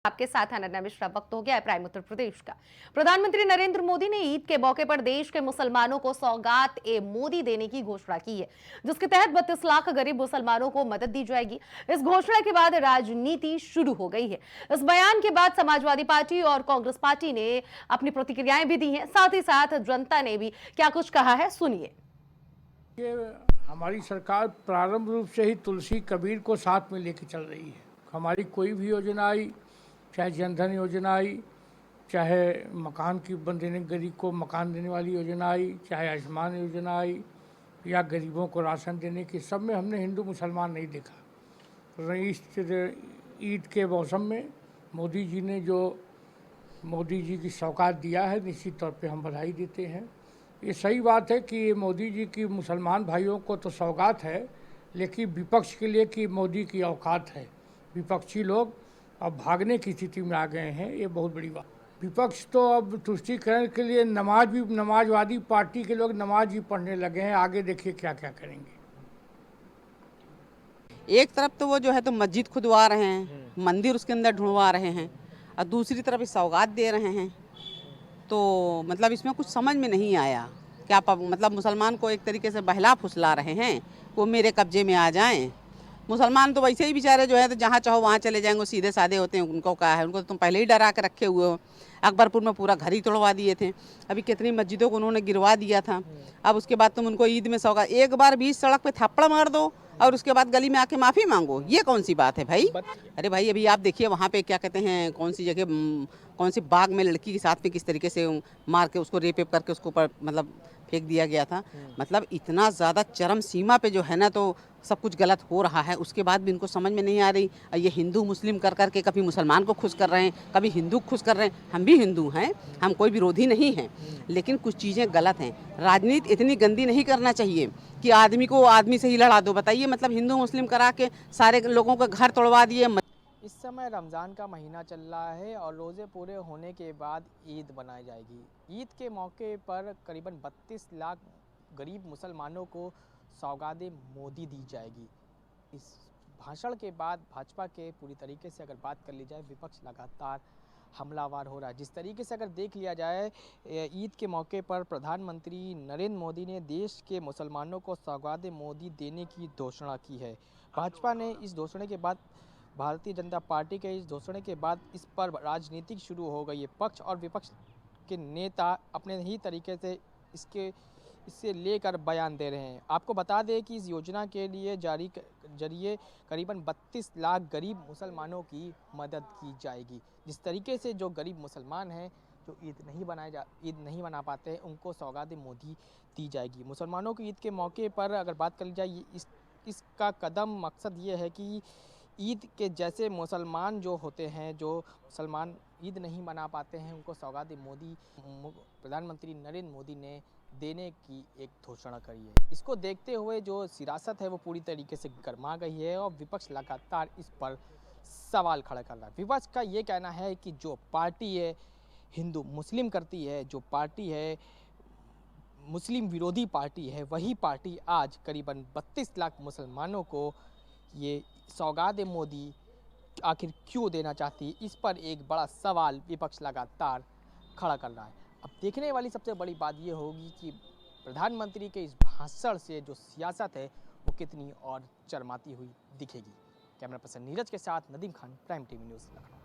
आपके साथ अनन्या मिश्रा। वक्त हो गया है प्राइम उत्तर प्रदेश का। प्रधानमंत्री नरेंद्र मोदी ने ईद के मौके पर देश के मुसलमानों को सौगात ए मोदी देने की घोषणा की है, जिसके तहत 32 लाख गरीब मुसलमानों को मदद दी जाएगी। इस घोषणा के बाद राजनीति शुरू हो गई है। इस बयान के बाद समाजवादी पार्टी और कांग्रेस पार्टी ने अपनी प्रतिक्रियाएं भी दी हैं। साथ ही साथ जनता ने भी क्या कुछ कहा है, सुनिए। हमारी सरकार प्रारंभ रूप से ही तुलसी कबीर को साथ में लेके चल रही है। हमारी कोई भी योजना आई, चाहे जनधन योजना आई, चाहे मकान की देने गरीब को मकान देने वाली योजना आई, चाहे आयुष्मान योजना आई, या गरीबों को राशन देने की, सब में हमने हिंदू मुसलमान नहीं देखा। इस ईद के मौसम में मोदी जी ने जो मोदी जी की सौगात दिया है, निश्चित तौर पे हम बधाई देते हैं। ये सही बात है कि मोदी जी की मुसलमान भाइयों को तो सौगात है, लेकिन विपक्ष के लिए कि मोदी की औकात है। विपक्षी लोग अब भागने की स्थिति में आ गए हैं, ये बहुत बड़ी बात। विपक्ष तो अब तुष्टीकरण के लिए नमाजवादी पार्टी के लोग नमाज भी पढ़ने लगे हैं। आगे देखिए क्या क्या करेंगे। एक तरफ तो वो जो है तो मस्जिद खुदवा रहे हैं, मंदिर उसके अंदर ढूंढवा रहे हैं, और दूसरी तरफ इस सौगात दे रहे हैं। तो मतलब इसमें कुछ समझ में नहीं आया। क्या मतलब मुसलमान को एक तरीके से बहला फुसला रहे हैं, वो मेरे कब्जे में आ जाएं। मुसलमान तो वैसे ही बेचारे जो है तो जहाँ चाहो वहाँ चले जाएंगे, सीधे साधे होते हैं। उनको क्या है, उनको तो तुम पहले ही डरा के रखे हुए हो। अकबरपुर में पूरा घर ही तोड़वा दिए थे, अभी कितनी मस्जिदों को उन्होंने गिरवा दिया था। अब उसके बाद तुम उनको ईद में सौगात, एक बार बीच सड़क पे थप्पड़ मार दो और उसके बाद गली में आके माफ़ी मांगो, ये कौन सी बात है भाई? अरे भाई अभी आप देखिए वहाँ पे क्या कहते हैं, कौन सी जगह, कौन सी बाग में लड़की के साथ में किस तरीके से मार के उसको रेप करके उसको ऊपर मतलब फेंक दिया गया था। मतलब इतना ज़्यादा चरम सीमा पे जो है ना, तो सब कुछ गलत हो रहा है। उसके बाद भी इनको समझ में नहीं आ रही। ये हिंदू मुस्लिम कर करके कभी मुसलमान को खुश कर रहे हैं, कभी हिंदू खुश कर रहे हैं। हम भी हिंदू हैं, हम कोई विरोधी नहीं हैं, लेकिन कुछ चीज़ें गलत हैं। राजनीति इतनी गंदी नहीं करना चाहिए कि आदमी को आदमी से ही लड़ा दो। बताइए, मतलब हिंदू मुस्लिम करा के सारे लोगों का घर तोड़वा दिए। इस समय रमज़ान का महीना चल रहा है और रोज़े पूरे होने के बाद ईद मनाई जाएगी। ईद के मौके पर करीबन 32 लाख गरीब मुसलमानों को सौगात मोदी दी जाएगी। इस भाषण के बाद भाजपा के पूरी तरीके से अगर बात कर ली जाए, विपक्ष लगातार हमलावर हो रहा है। जिस तरीके से अगर देख लिया जाए, ईद के मौके पर प्रधानमंत्री नरेंद्र मोदी ने देश के मुसलमानों को सौगात मोदी देने की घोषणा की है। भाजपा ने इस घोषणा के बाद, भारतीय जनता पार्टी के इस घोषणा के बाद इस पर राजनीति शुरू हो गई है। पक्ष और विपक्ष के नेता अपने ही तरीके से इससे लेकर बयान दे रहे हैं। आपको बता दें कि इस योजना के लिए जरिए करीबन 32 लाख गरीब मुसलमानों की मदद की जाएगी। जिस तरीके से जो गरीब मुसलमान हैं, जो ईद नहीं मना पाते हैं, उनको सौगात मोदी दी जाएगी। मुसलमानों की ईद के मौके पर अगर बात कर ली जाए, इसका कदम मकसद ये है कि ईद के जैसे मुसलमान जो होते हैं, जो मुसलमान ईद नहीं मना पाते हैं, उनको सौगात मोदी प्रधानमंत्री नरेंद्र मोदी ने देने की एक घोषणा करी है। इसको देखते हुए जो सियासत है वो पूरी तरीके से गर्मा गई है और विपक्ष लगातार इस पर सवाल खड़ा कर रहा है। विपक्ष का ये कहना है कि जो पार्टी है हिंदू मुस्लिम करती है, जो पार्टी है मुस्लिम विरोधी पार्टी है, वही पार्टी आज करीबन 32 लाख मुसलमानों को ये सौगात मोदी आखिर क्यों देना चाहती है, इस पर एक बड़ा सवाल विपक्ष लगातार खड़ा कर रहा है। अब देखने वाली सबसे बड़ी बात ये होगी कि प्रधानमंत्री के इस भाषण से जो सियासत है वो कितनी और चरमाती हुई दिखेगी। कैमरा पर्सन नीरज के साथ Nadeem Khan, prime TV news Lucknow.